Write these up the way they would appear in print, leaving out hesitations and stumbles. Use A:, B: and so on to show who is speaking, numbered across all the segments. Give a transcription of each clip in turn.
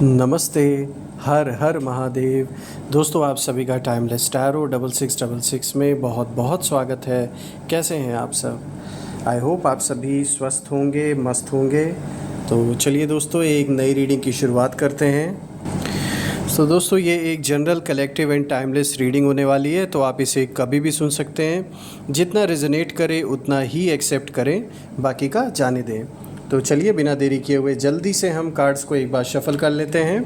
A: नमस्ते। हर हर महादेव। दोस्तों, आप सभी का टाइमलेस टैरो 6666 में बहुत बहुत स्वागत है। कैसे हैं आप सब? आई होप आप सभी स्वस्थ होंगे, मस्त होंगे। तो चलिए दोस्तों, एक नई रीडिंग की शुरुआत करते हैं। तो दोस्तों, ये एक general collective and timeless reading होने वाली है, तो आप इसे कभी भी सुन सकते हैं। जितना रेजोनेट करे उतना ही एक्सेप्ट करें, बाकी का जाने दें। तो चलिए बिना देरी किए हुए जल्दी से हम कार्ड्स को एक बार शफल कर लेते हैं।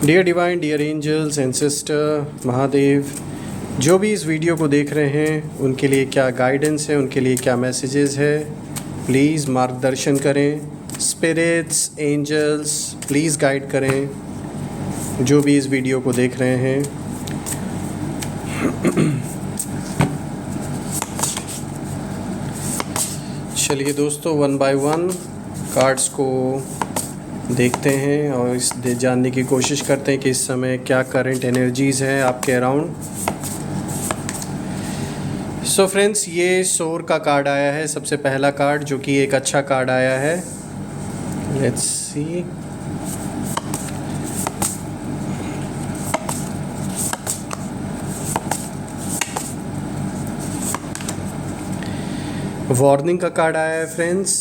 A: Dear divine, dear angels and sister, Mahadev, जो भी इस वीडियो को देख रहे हैं उनके लिए क्या गाइडेंस है, उनके लिए क्या मैसेजेस है, प्लीज़ मार्गदर्शन करें। स्पिरिट्स, एंजल्स, प्लीज़ गाइड करें जो भी इस वीडियो को देख रहे हैं। चलिए दोस्तों, वन बाय वन कार्ड्स को देखते हैं और इस जानने की कोशिश करते हैं कि इस समय क्या करंट एनर्जीज़ हैं आपके अराउंड। सो फ्रेंड्स, ये सोर का कार्ड आया है, सबसे पहला कार्ड, जो कि एक अच्छा कार्ड आया है। Let's see. वार्निंग का कार्ड आया है फ्रेंड्स।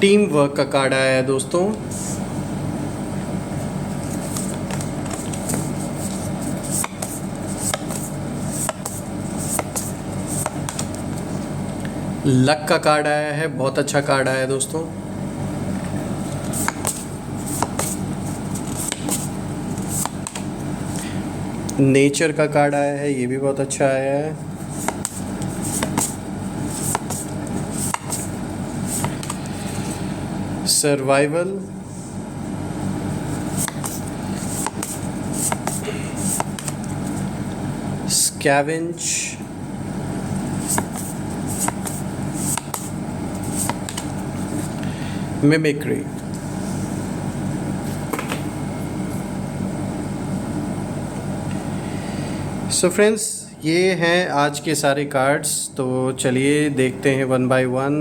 A: टीम वर्क का कार्ड आया है दोस्तों। लक का कार्ड आया है, बहुत अच्छा कार्ड आया है दोस्तों। नेचर का कार्ड आया है, ये भी बहुत अच्छा आया है। Survival, scavenge, mimicry. So friends, ये हैं आज के सारे कार्ड्स। तो चलिए देखते हैं वन बाय वन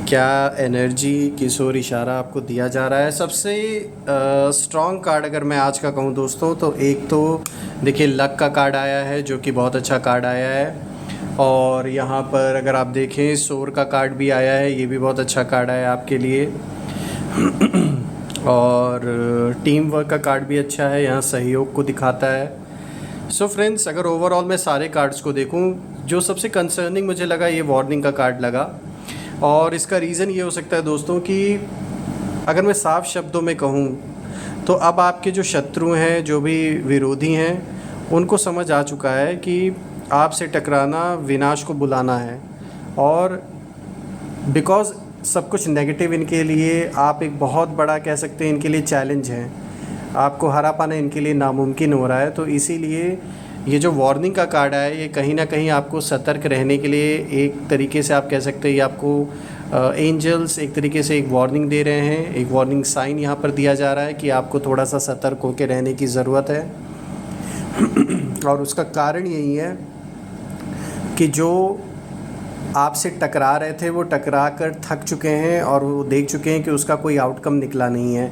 A: क्या एनर्जी, किस ओर इशारा आपको दिया जा रहा है। सबसे स्ट्रॉन्ग कार्ड अगर मैं आज का कहूँ दोस्तों, तो एक तो देखिए लक का कार्ड आया है, जो कि बहुत अच्छा कार्ड आया है। और यहाँ पर अगर आप देखें, सोर का कार्ड भी आया है, ये भी बहुत अच्छा कार्ड आया आपके लिए। और टीम वर्क का कार्ड भी अच्छा है, यहाँ सहयोग को दिखाता है। सो फ्रेंड्स, अगर ओवरऑल मैं सारे कार्ड्स को देखूं, जो सबसे कंसर्निंग मुझे लगा, ये वार्निंग का कार्ड लगा। और इसका रीज़न ये हो सकता है दोस्तों कि अगर मैं साफ शब्दों में कहूँ, तो अब आपके जो शत्रु हैं, जो भी विरोधी हैं, उनको समझ आ चुका है कि आपसे टकराना विनाश को बुलाना है। और बिकॉज़ सब कुछ नेगेटिव इनके लिए, आप एक बहुत बड़ा कह सकते हैं इनके लिए चैलेंज है। आपको हरा पाना इनके लिए नामुमकिन हो रहा है। तो इसीलिए ये जो वार्निंग का कार्ड है, ये कहीं ना कहीं आपको सतर्क रहने के लिए, एक तरीके से आप कह सकते हैं, ये आपको एंजल्स एक तरीके से एक वार्निंग दे रहे हैं। एक वार्निंग साइन यहाँ पर दिया जा रहा है कि आपको थोड़ा सा सतर्क होकर रहने की ज़रूरत है। और उसका कारण यही है कि जो आपसे टकरा रहे थे, वो टकरा कर थक चुके हैं और वो देख चुके हैं कि उसका कोई आउटकम निकला नहीं है।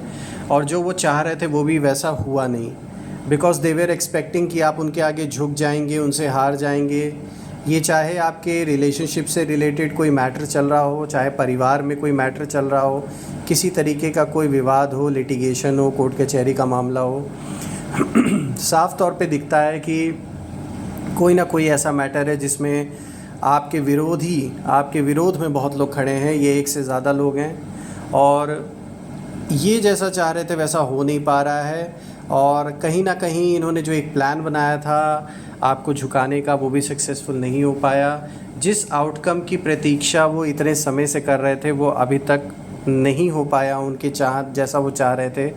A: और जो वो चाह रहे थे वो भी वैसा हुआ नहीं। बिकॉज दे वेर एक्सपेक्टिंग कि आप उनके आगे झुक जाएंगे, उनसे हार जाएंगे। ये चाहे आपके रिलेशनशिप से रिलेटेड कोई मैटर चल रहा हो, चाहे परिवार में कोई मैटर चल रहा हो, किसी तरीके का कोई विवाद हो, लिटिगेशन हो, कोर्ट कचहरी का मामला हो। साफ तौर पे दिखता है कि कोई ना कोई ऐसा मैटर है जिसमें आपके विरोध में बहुत लोग खड़े हैं। ये एक से ज़्यादा लोग हैं और ये जैसा चाह रहे थे वैसा हो नहीं पा रहा है। और कहीं ना कहीं इन्होंने जो एक प्लान बनाया था आपको झुकाने का, वो भी सक्सेसफुल नहीं हो पाया। जिस आउटकम की प्रतीक्षा वो इतने समय से कर रहे थे, वो अभी तक नहीं हो पाया उनके चाहत जैसा वो चाह रहे थे।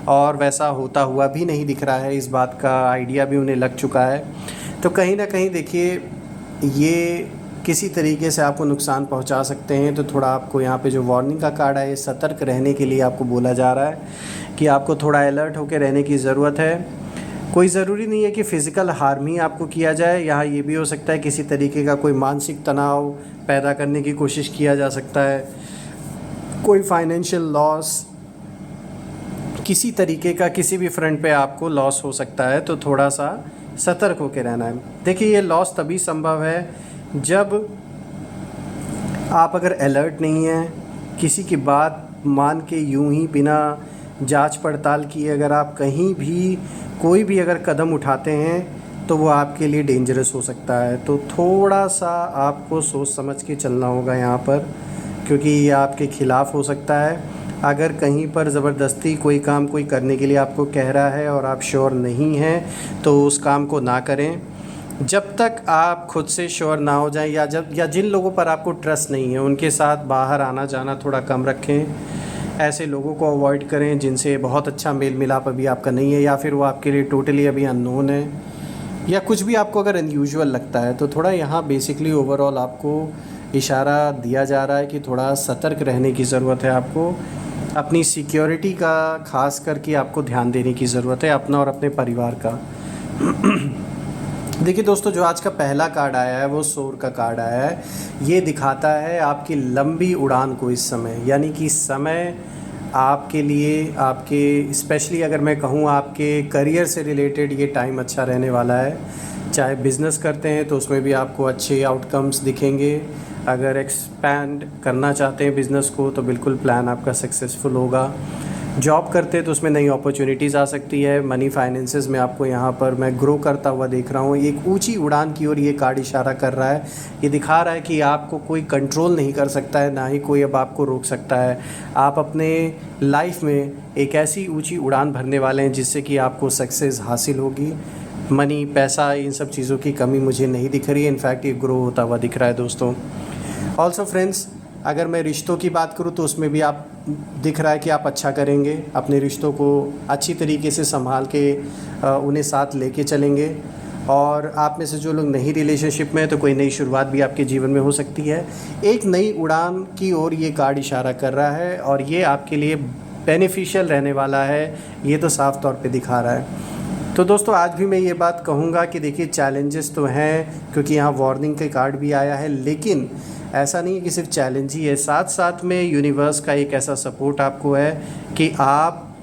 A: और वैसा होता हुआ भी नहीं दिख रहा है, इस बात का आइडिया भी उन्हें लग चुका है। तो कहीं ना कहीं देखिए, ये किसी तरीके से आपको नुकसान पहुंचा सकते हैं। तो थोड़ा आपको यहाँ पे जो वार्निंग का कार्ड है, सतर्क रहने के लिए आपको बोला जा रहा है कि आपको थोड़ा अलर्ट होकर रहने की ज़रूरत है। कोई ज़रूरी नहीं है कि फ़िज़िकल हार्म ही आपको किया जाए, यहाँ ये भी हो सकता है किसी तरीके का कोई मानसिक तनाव पैदा करने की कोशिश किया जा सकता है, कोई फाइनेंशियल लॉस, किसी तरीके का किसी भी फ्रंट पे आपको लॉस हो सकता है, तो थोड़ा सा सतर्क होकर रहना है। देखिए, ये लॉस तभी संभव है जब आप अगर अलर्ट नहीं हैं, किसी की बात मान के यूं ही बिना जांच पड़ताल किए अगर आप कहीं भी कोई भी अगर कदम उठाते हैं तो वो आपके लिए डेंजरस हो सकता है। तो थोड़ा सा आपको सोच समझ के चलना होगा यहाँ पर, क्योंकि ये आपके ख़िलाफ़ हो सकता है। अगर कहीं पर ज़बरदस्ती कोई काम कोई करने के लिए आपको कह रहा है और आप श्योर नहीं हैं तो उस काम को ना करें जब तक आप खुद से श्योर ना हो जाएं, या जिन लोगों पर आपको ट्रस्ट नहीं है उनके साथ बाहर आना जाना थोड़ा कम रखें। ऐसे लोगों को अवॉइड करें जिनसे बहुत अच्छा मेल मिलाप अभी आपका नहीं है, या फिर वो आपके लिए टोटली अभी अननोन है, या कुछ भी आपको अगर अनयूजुअल लगता है। तो थोड़ा यहाँ बेसिकली ओवरऑल आपको इशारा दिया जा रहा है कि थोड़ा सतर्क रहने की ज़रूरत है। आपको अपनी सिक्योरिटी का ख़ास करके आपको ध्यान देने की ज़रूरत है, अपना और अपने परिवार का। देखिए दोस्तों, जो आज का पहला कार्ड आया है वो सोर का कार्ड आया है। ये दिखाता है आपकी लंबी उड़ान को इस समय, यानी कि समय आपके लिए, आपके स्पेशली अगर मैं कहूँ आपके करियर से रिलेटेड ये टाइम अच्छा रहने वाला है। चाहे बिज़नेस करते हैं तो उसमें भी आपको अच्छे आउटकम्स दिखेंगे। अगर एक्सपैंड करना चाहते हैं बिज़नेस को तो बिल्कुल प्लान आपका सक्सेसफुल होगा। जॉब करते हैं तो उसमें नई अपॉर्चुनिटीज़ आ सकती है। मनी फाइनेंसेस में आपको यहाँ पर मैं ग्रो करता हुआ देख रहा हूँ। एक ऊंची उड़ान की ओर ये कार्ड इशारा कर रहा है। ये दिखा रहा है कि आपको कोई कंट्रोल नहीं कर सकता है, ना ही कोई अब आपको रोक सकता है। आप अपने लाइफ में एक ऐसी ऊंची उड़ान भरने वाले हैं जिससे कि आपको सक्सेस हासिल होगी। मनी, पैसा, इन सब चीज़ों की कमी मुझे नहीं दिख रही है। इनफैक्ट ये ग्रो होता हुआ दिख रहा है दोस्तों। ऑल्सो फ्रेंड्स, अगर मैं रिश्तों की बात करूं तो उसमें भी आप दिख रहा है कि आप अच्छा करेंगे, अपने रिश्तों को अच्छी तरीके से संभाल के उन्हें साथ लेके चलेंगे। और आप में से जो लोग नई रिलेशनशिप में हैं तो कोई नई शुरुआत भी आपके जीवन में हो सकती है। एक नई उड़ान की ओर ये कार्ड इशारा कर रहा है और ये आपके लिए बेनिफिशियल रहने वाला है, ये तो साफ तौर पे दिखा रहा है। तो दोस्तों, आज भी मैं ये बात कहूँगा कि देखिए, चैलेंजेस तो हैं क्योंकि यहाँ वार्निंग के कार्ड भी आया है, लेकिन ऐसा नहीं है कि सिर्फ चैलेंज ही है, साथ साथ में यूनिवर्स का एक ऐसा सपोर्ट आपको है कि आप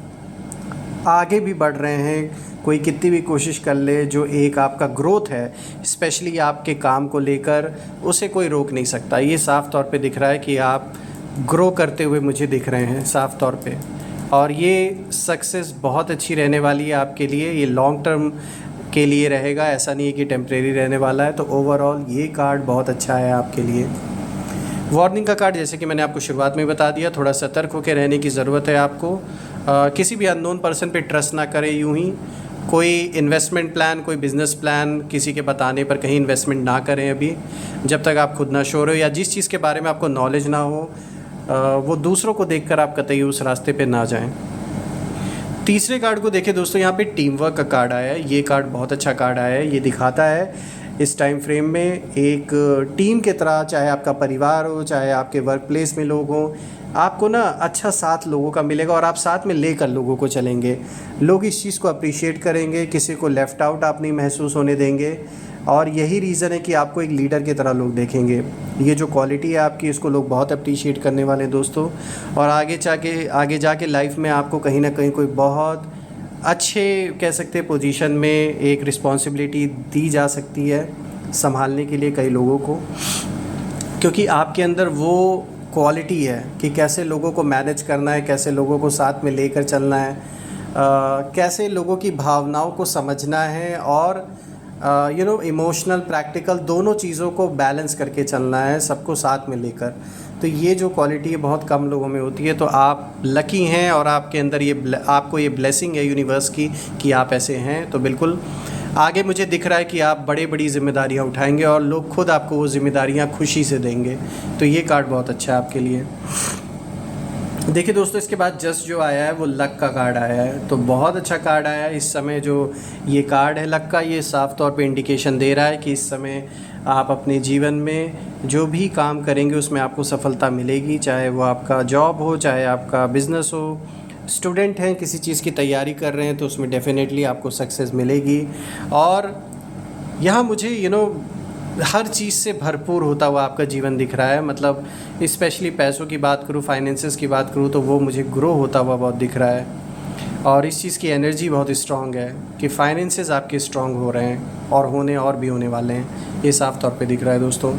A: आगे भी बढ़ रहे हैं। कोई कितनी भी कोशिश कर ले, जो एक आपका ग्रोथ है स्पेशली आपके काम को लेकर, उसे कोई रोक नहीं सकता। ये साफ़ तौर पे दिख रहा है कि आप ग्रो करते हुए मुझे दिख रहे हैं साफ़ तौर पे, और ये सक्सेस बहुत अच्छी रहने वाली है आपके लिए। ये लॉन्ग टर्म के लिए रहेगा, ऐसा नहीं है कि टेम्परेरी रहने वाला है। तो ओवरऑल ये कार्ड बहुत अच्छा है आपके लिए। वार्निंग का कार्ड, जैसे कि मैंने आपको शुरुआत में बता दिया, थोड़ा सतर्क होकर रहने की ज़रूरत है आपको। किसी भी अननोन पर्सन पे ट्रस्ट ना करें यूं ही। कोई इन्वेस्टमेंट प्लान, कोई बिज़नेस प्लान किसी के बताने पर कहीं इन्वेस्टमेंट ना करें अभी, जब तक आप खुद ना श्योर हो, या जिस चीज़ के बारे में आपको नॉलेज ना हो वो दूसरों को देखकर आप कतई उस रास्ते पे ना जाएं। तीसरे कार्ड को देखें दोस्तों, यहाँ पे टीम वर्क का कार्ड आया है। ये कार्ड बहुत अच्छा कार्ड आया है। ये दिखाता है इस टाइम फ्रेम में एक टीम के तरह, चाहे आपका परिवार हो, चाहे आपके वर्क प्लेस में लोग हों, आपको ना अच्छा साथ लोगों का मिलेगा और आप साथ में लेकर लोगों को चलेंगे। लोग इस चीज़ को अप्रिशिएट करेंगे, किसी को लेफ़्ट आउट आप नहीं महसूस होने देंगे, और यही रीज़न है कि आपको एक लीडर की तरह लोग देखेंगे। ये जो क्वालिटी है आपकी, इसको लोग बहुत अप्रिशिएट करने वाले हैं दोस्तों। और आगे जाके लाइफ में आपको कहीं ना कहीं कोई बहुत अच्छे कह सकते हैं पोजीशन में एक रिस्पॉन्सिबिलिटी दी जा सकती है संभालने के लिए कई लोगों को, क्योंकि आपके अंदर वो क्वालिटी है कि कैसे लोगों को मैनेज करना है, कैसे लोगों को साथ में लेकर चलना है, कैसे लोगों की भावनाओं को समझना है, और इमोशनल प्रैक्टिकल दोनों चीज़ों को बैलेंस करके चलना है, सबको साथ में लेकर। तो ये जो क्वालिटी है बहुत कम लोगों में होती है। तो आप लकी हैं और आपके अंदर आपको ये ब्लेसिंग है यूनिवर्स की कि आप ऐसे हैं। तो बिल्कुल आगे मुझे दिख रहा है कि आप बड़ी ज़िम्मेदारियाँ उठाएंगे और लोग खुद आपको वो ज़िम्मेदारियाँ खुशी से देंगे। तो ये कार्ड बहुत अच्छा है आपके लिए। देखिए दोस्तों, इसके बाद जस्ट जो आया है वो लक का कार्ड आया है। तो बहुत अच्छा कार्ड आया है इस समय। जो ये कार्ड है लक का, ये साफ़ तौर पे इंडिकेशन दे रहा है कि इस समय आप अपने जीवन में जो भी काम करेंगे उसमें आपको सफलता मिलेगी, चाहे वो आपका जॉब हो, चाहे आपका बिज़नेस हो, स्टूडेंट हैं, किसी चीज़ की तैयारी कर रहे हैं, तो उसमें डेफिनेटली आपको सक्सेस मिलेगी। और यहाँ मुझे हर चीज़ से भरपूर होता हुआ आपका जीवन दिख रहा है। मतलब स्पेशली पैसों की बात करूँ, फाइनेंसेस की बात करूँ, तो वो मुझे ग्रो होता हुआ बहुत दिख रहा है। और इस चीज़ की एनर्जी बहुत स्ट्रॉन्ग है कि फाइनेंसेस आपके स्ट्रॉन्ग हो रहे हैं और भी होने वाले हैं। ये साफ तौर पे दिख रहा है दोस्तों।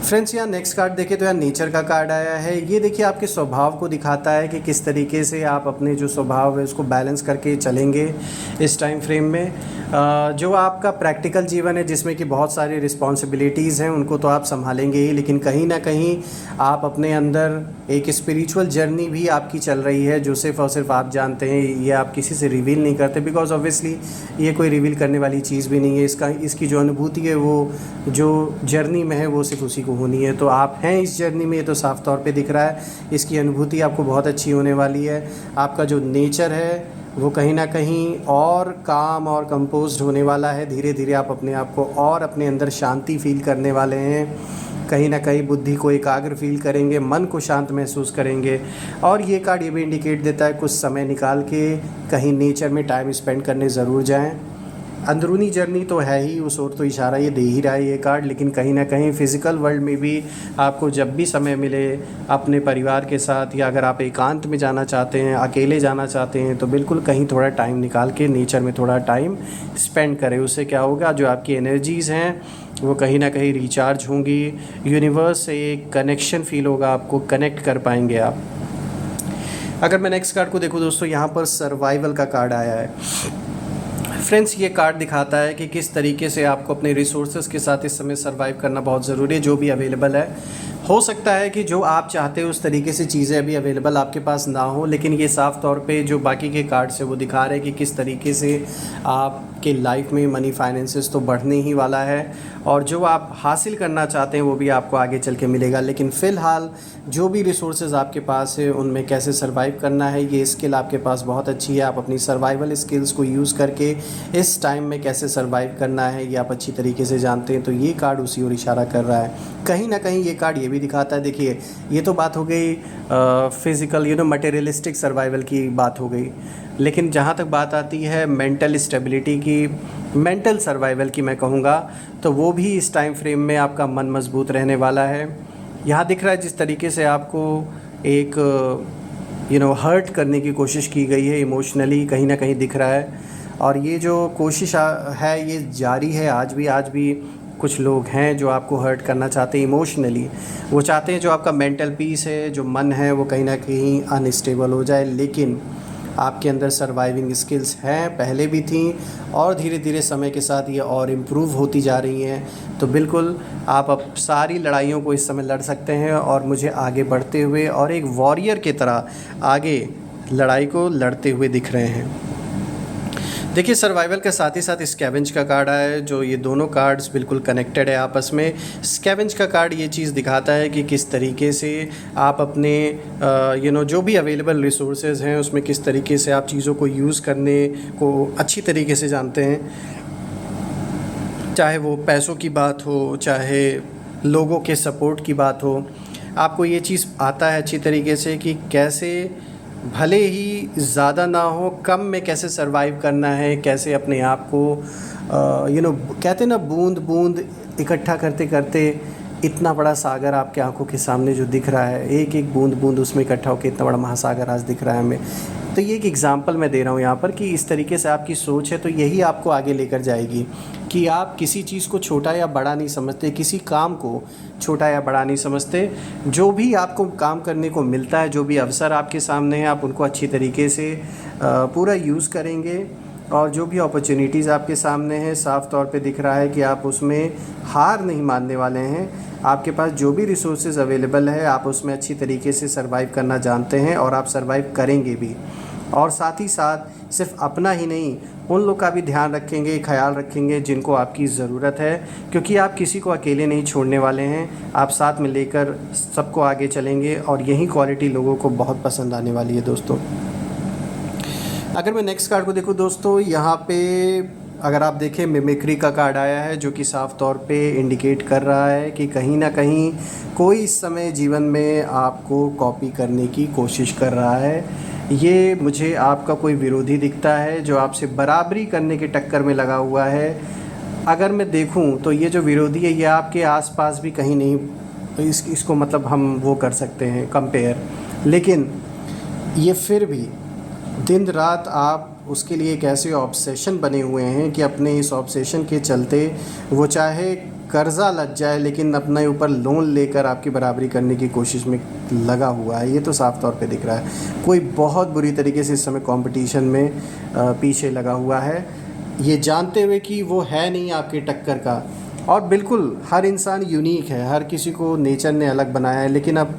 A: फ्रेंड्स, यहाँ नेक्स्ट कार्ड देखें तो यहाँ नेचर का कार्ड आया है। ये देखिए आपके स्वभाव को दिखाता है कि किस तरीके से आप अपने जो स्वभाव है उसको बैलेंस करके चलेंगे इस टाइम फ्रेम में। जो आपका प्रैक्टिकल जीवन है जिसमें कि बहुत सारी रिस्पॉन्सिबिलिटीज़ हैं, उनको तो आप संभालेंगे ही, लेकिन कहीं ना कहीं आप अपने अंदर एक स्पिरिचुअल जर्नी भी आपकी चल रही है जो सिर्फ और सिर्फ आप जानते हैं। ये आप किसी से रिवील नहीं करते, बिकॉज ऑब्वियसली ये कोई रिवील करने वाली चीज़ भी नहीं है। इसकी जो अनुभूति है वो जो जर्नी में है वो सिर्फ उसी को होनी है। तो आप हैं इस जर्नी में, ये तो साफ तौर पे दिख रहा है। इसकी अनुभूति आपको बहुत अच्छी होने वाली है। आपका जो नेचर है वो कहीं ना कहीं और काम और कंपोज्ड होने वाला है। धीरे धीरे आप अपने आप को और अपने अंदर शांति फील करने वाले हैं। कहीं ना कहीं बुद्धि को एकाग्र फील करेंगे, मन को शांत महसूस करेंगे। और ये कार्ड ये भी इंडिकेट देता है कुछ समय निकाल के कहीं नेचर में टाइम स्पेंड करने ज़रूर जाएं। अंदरूनी जर्नी तो है ही, उस ओर तो इशारा ये दे ही रहा है ये कार्ड, लेकिन कहीं ना कहीं फ़िज़िकल वर्ल्ड में भी आपको जब भी समय मिले अपने परिवार के साथ, या अगर आप एकांत में जाना चाहते हैं, अकेले जाना चाहते हैं, तो बिल्कुल कहीं थोड़ा टाइम निकाल के नेचर में थोड़ा टाइम स्पेंड करें। उससे क्या होगा, जो आपकी एनर्जीज़ हैं वो कहीं ना कहीं रिचार्ज होंगी। यूनिवर्स से एक कनेक्शन फ़ील होगा, आपको कनेक्ट कर पाएंगे आप। अगर मैं नेक्स्ट कार्ड को देखूँ दोस्तों, यहाँ पर सर्वाइवल का कार्ड आया है। फ्रेंड्स, ये कार्ड दिखाता है कि किस तरीके से आपको अपने रिसोर्सेज के साथ इस समय सर्वाइव करना बहुत ज़रूरी है। जो भी अवेलेबल है, हो सकता है कि जो आप चाहते हो उस तरीके से चीज़ें अभी अवेलेबल आपके पास ना हो, लेकिन ये साफ़ तौर पे जो बाकी के कार्ड्स है वो दिखा रहे हैं कि किस तरीके से आपके लाइफ में मनी फाइनेंसेस तो बढ़ने ही वाला है, और जो आप हासिल करना चाहते हैं वो भी आपको आगे चल के मिलेगा। लेकिन फ़िलहाल जो भी रिसोर्सेज आपके पास है उनमें कैसे सर्वाइव करना है, ये स्किल आपके पास बहुत अच्छी है। आप अपनी सर्वाइवल स्किल्स को यूज़ करके इस टाइम में कैसे सर्वाइव करना है ये आप अच्छी तरीके से जानते हैं। तो ये कार्ड उसी ओर इशारा कर रहा है। कहीं ना कहीं ये कार्ड ये भी दिखाता है, देखिए ये तो बात हो गई फिज़िकल मटेरियलिस्टिक सर्वाइवल की बात हो गई, लेकिन जहाँ तक बात आती है मेंटल स्टेबिलिटी की, मेंटल सर्वाइवल की मैं कहूँगा, तो वो भी इस टाइम फ्रेम में आपका मन मजबूत रहने वाला है। यहाँ दिख रहा है जिस तरीके से आपको एक हर्ट करने की कोशिश की गई है इमोशनली, कहीं ना कहीं दिख रहा है। और ये जो कोशिश है ये जारी है। आज भी कुछ लोग हैं जो आपको हर्ट करना चाहते हैं इमोशनली। वो चाहते हैं जो आपका मेंटल पीस है, जो मन है, वो कहीं ना कहीं अनस्टेबल हो जाए। लेकिन आपके अंदर सर्वाइविंग स्किल्स हैं, पहले भी थी, और धीरे धीरे समय के साथ ये और इम्प्रूव होती जा रही हैं। तो बिल्कुल आप अब सारी लड़ाइयों को इस समय लड़ सकते हैं और मुझे आगे बढ़ते हुए और एक वॉरियर की तरह आगे लड़ाई को लड़ते हुए दिख रहे हैं। देखिए, सर्वाइवल के साथ ही साथ स्कैवेंज का कार्ड आया है, जो ये दोनों कार्ड्स बिल्कुल कनेक्टेड है आपस में। स्कैवेंज का कार्ड ये चीज़ दिखाता है कि किस तरीके से आप अपने जो भी अवेलेबल रिसोर्सेज हैं उसमें किस तरीके से आप चीज़ों को यूज़ करने को अच्छी तरीके से जानते हैं। चाहे वो पैसों की बात हो, चाहे लोगों के सपोर्ट की बात हो, आपको ये चीज़ आता है अच्छी तरीके से कि कैसे भले ही ज़्यादा ना हो, कम में कैसे सरवाइव करना है, कैसे अपने आप को कहते हैं ना, बूंद बूंद इकट्ठा करते करते इतना बड़ा सागर आपके आंखों के सामने जो दिख रहा है, एक एक बूंद बूंद उसमें इकट्ठा होकर इतना बड़ा महासागर आज दिख रहा है हमें। तो ये एक एग्ज़ाम्पल मैं दे रहा हूँ यहाँ पर कि इस तरीके से आपकी सोच है तो यही आपको आगे लेकर जाएगी कि आप किसी चीज़ को छोटा या बड़ा नहीं समझते, किसी काम को छोटा या बड़ा नहीं समझते। जो भी आपको काम करने को मिलता है, जो भी अवसर आपके सामने हैं, आप उनको अच्छी तरीके से पूरा यूज़ करेंगे। और जो भी अपॉर्चुनिटीज़ आपके सामने हैं, साफ़ तौर पे दिख रहा है कि आप उसमें हार नहीं मानने वाले हैं। आपके पास जो भी रिसोर्सेज अवेलेबल है आप उसमें अच्छी तरीके से सर्वाइव करना जानते हैं और आप सर्वाइव करेंगे भी। और साथ ही साथ सिर्फ अपना ही नहीं, उन लोग का भी ध्यान रखेंगे, ख्याल रखेंगे जिनको आपकी ज़रूरत है, क्योंकि आप किसी को अकेले नहीं छोड़ने वाले हैं। आप साथ में लेकर सबको आगे चलेंगे और यही क्वालिटी लोगों को बहुत पसंद आने वाली है दोस्तों। अगर मैं नेक्स्ट कार्ड को देखूँ दोस्तों, यहाँ पे अगर आप देखें मिमिक्री का कार्ड आया है, जो कि साफ तौर पे इंडिकेट कर रहा है कि कहीं ना कहीं कोई इस समय जीवन में आपको कॉपी करने की कोशिश कर रहा है। ये मुझे आपका कोई विरोधी दिखता है जो आपसे बराबरी करने के टक्कर में लगा हुआ है। अगर मैं देखूं तो ये जो विरोधी है ये आपके आसपास भी कहीं नहीं, इसको मतलब हम वो कर सकते हैं कंपेयर, लेकिन ये फिर भी दिन रात आप उसके लिए एक ऐसे ऑब्सेशन बने हुए हैं कि अपने इस ऑब्सेशन के चलते वो चाहे कर्ज़ा लग जाए लेकिन अपने ऊपर लोन लेकर आपकी बराबरी करने की कोशिश में लगा हुआ है। ये तो साफ़ तौर पे दिख रहा है कोई बहुत बुरी तरीके से इस समय कंपटीशन में पीछे लगा हुआ है, ये जानते हुए कि वो है नहीं आपके टक्कर का। और बिल्कुल हर इंसान यूनिक है, हर किसी को नेचर ने अलग बनाया है, लेकिन अब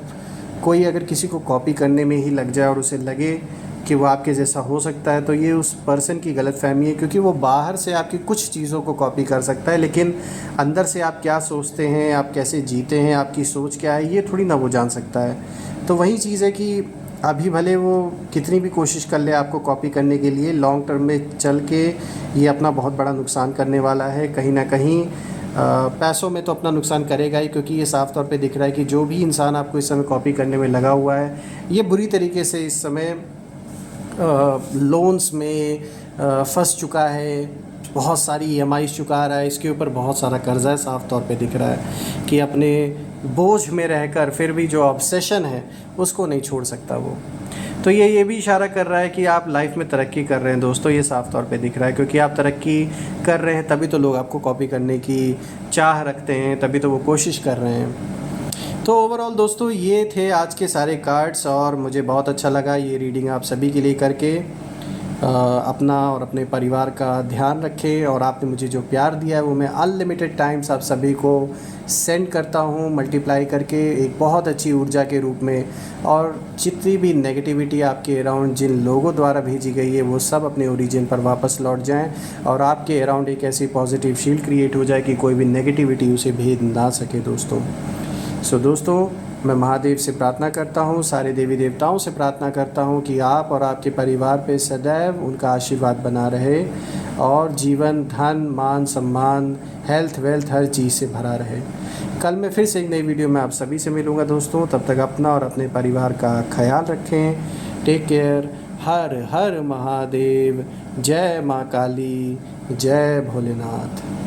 A: कोई अगर किसी को कॉपी करने में ही लग जाए और उसे लगे कि वो आपके जैसा हो सकता है तो ये उस पर्सन की गलतफ़हमी है, क्योंकि वो बाहर से आपकी कुछ चीज़ों को कॉपी कर सकता है लेकिन अंदर से आप क्या सोचते हैं, आप कैसे जीते हैं, आपकी सोच क्या है, ये थोड़ी ना वो जान सकता है। तो वही चीज़ है कि अभी भले वो कितनी भी कोशिश कर ले आपको कॉपी करने के लिए, लॉन्ग टर्म में चल के ये अपना बहुत बड़ा नुकसान करने वाला है। कहीं ना कहीं पैसों में तो अपना नुकसान करेगा ही, क्योंकि ये साफ़ तौर पे दिख रहा है कि जो भी इंसान आपको इस समय कॉपी करने में लगा हुआ है ये बुरी तरीके से इस समय लोन्स में फंस चुका है, बहुत सारी ईएमआई चुका रहा है, इसके ऊपर बहुत सारा कर्ज़ा है। साफ़ तौर पे दिख रहा है कि अपने बोझ में रहकर फिर भी जो ऑब्सेशन है उसको नहीं छोड़ सकता वो। तो ये भी इशारा कर रहा है कि आप लाइफ में तरक्की कर रहे हैं दोस्तों, ये साफ़ तौर पे दिख रहा है, क्योंकि आप तरक्की कर रहे हैं तभी तो लोग आपको कॉपी करने की चाह रखते हैं, तभी तो वो कोशिश कर रहे हैं। तो ओवरऑल दोस्तों ये थे आज के सारे कार्ड्स और मुझे बहुत अच्छा लगा ये रीडिंग आप सभी के लिए करके। अपना और अपने परिवार का ध्यान रखें, और आपने मुझे जो प्यार दिया है वो मैं अनलिमिटेड टाइम्स आप सभी को सेंड करता हूँ मल्टीप्लाई करके एक बहुत अच्छी ऊर्जा के रूप में। और जितनी भी नेगेटिविटी आपके अराउंड जिन लोगों द्वारा भेजी गई है वो सब अपने ओरिजिन पर वापस लौट जाएं और आपके अराउंड एक ऐसी पॉजिटिव शील्ड क्रिएट हो जाए कि कोई भी नेगेटिविटी उसे भेद ना सके दोस्तों। सो दोस्तों मैं महादेव से प्रार्थना करता हूँ, सारे देवी देवताओं से प्रार्थना करता हूँ कि आप और आपके परिवार पे सदैव उनका आशीर्वाद बना रहे और जीवन धन मान सम्मान हेल्थ वेल्थ हर चीज़ से भरा रहे। कल मैं फिर से एक नई वीडियो में आप सभी से मिलूँगा दोस्तों, तब तक अपना और अपने परिवार का ख्याल रखें। Take care. हर हर महादेव। जय माँ काली, जय भोलेनाथ।